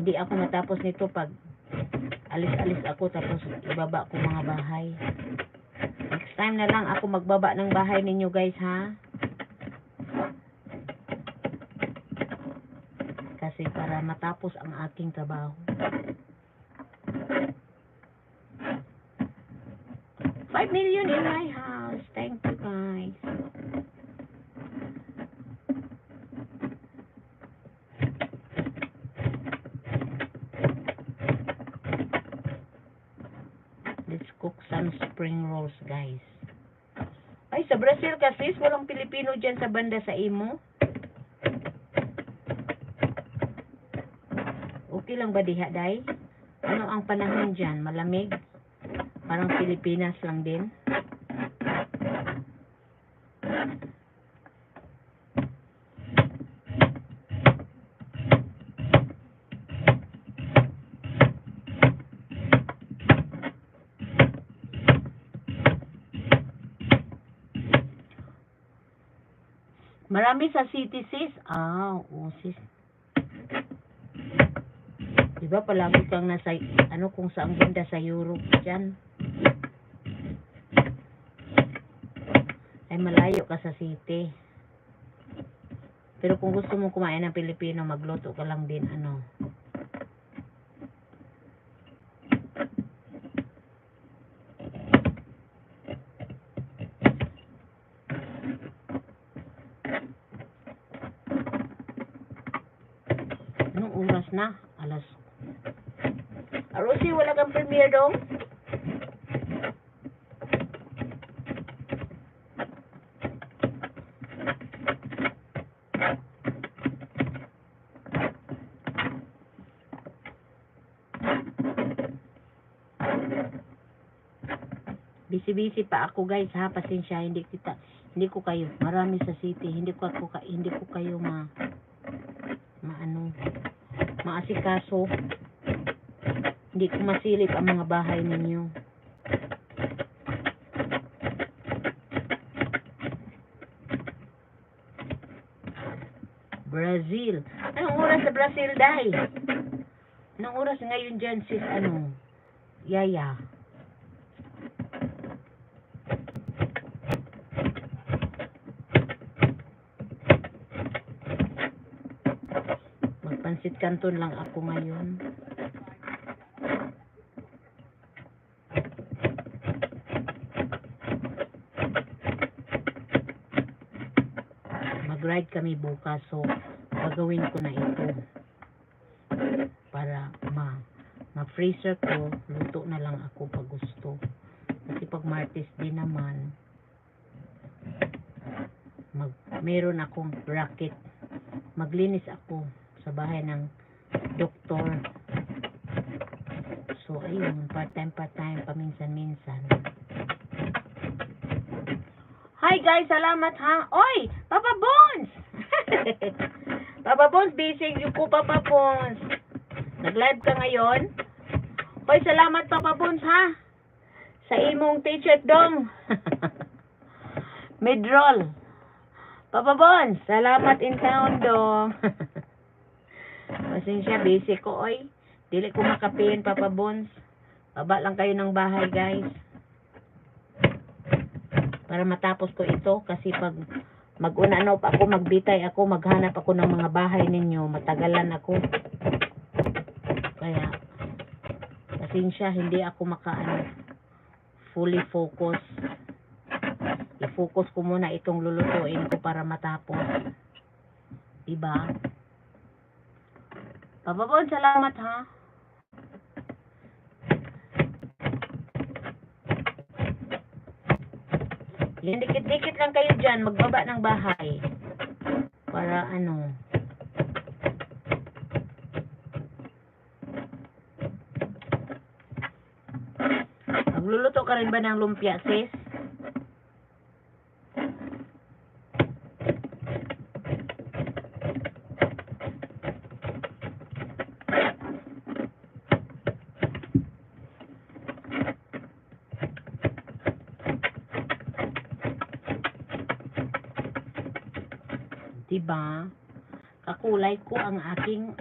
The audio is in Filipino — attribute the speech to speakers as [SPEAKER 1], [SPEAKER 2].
[SPEAKER 1] Hindi ako matapos nito pag alis-alis ako tapos ibaba ko mga bahay. Next time na lang ako magbaba ng bahay ninyo guys ha. Kasi para matapos ang aking trabaho. 5 million in my house. Thank you guys. Let's cook some spring rolls guys. Ay, sa Brazil kasi walang Pilipino dyan sa banda sa imo. Okay lang ba diha, day? Ano ang panahon dyan? Malamig? Parang Pilipinas lang din. Marami sa city sis. Oo sis. Diba palagi kang nasa, ano kung saan banda sa Europe dyan. Ay malayo ka sa city. Pero kung gusto mo kumain ng Pilipino, magluto ka lang din, ano. Anong oras na? Alas. Rosie, wala kang premiere dong? Busy-busy pa ako guys ha, pasensya, hindi ko kayo, marami sa city, hindi ko kayo maasikaso, hindi ko masilip ang mga bahay ninyo. Brazil, anong oras sa Brazil, day? Anong oras ngayon dyan sis, ano, Yaya? Pansit Canton lang ako ngayon. Mag-ride kami bukas, so gagawin ko na ito para ma-freezer ko, luto na lang ako pag gusto. Kasi pag Martes din naman meron akong racket, maglinis ako sa bahay ng doktor. So ayun, part-time, paminsan-minsan. Hi guys, salamat ha. Oy, Papa Bones! Papa Bones, busy yung ko, Papa Bones. Nag-live ka ngayon? Oy, salamat Papa Bones ha. Sa imong t-shirt dong. Midroll. Papa Bones, salamat in town dong. Pasensya, busy ko, oy. Dili ko makapin, Papa Bones. Baba lang kayo ng bahay, guys. Para matapos ko ito. Kasi pag mag-una-ano pa ako, magbitay ako, maghanap ako ng mga bahay ninyo, matagalan ako. Kaya, pasensya, hindi ako fully focus. I-focus ko muna itong lulutuin ko para matapos. Diba? Papa Bon, salamat ha. Yan, dikit-dikit lang kayo dyan. Magbaba ng bahay. Para ano. Magluluto ka rin ba ng lumpia, sis? Diba? Kakulay ko ang aking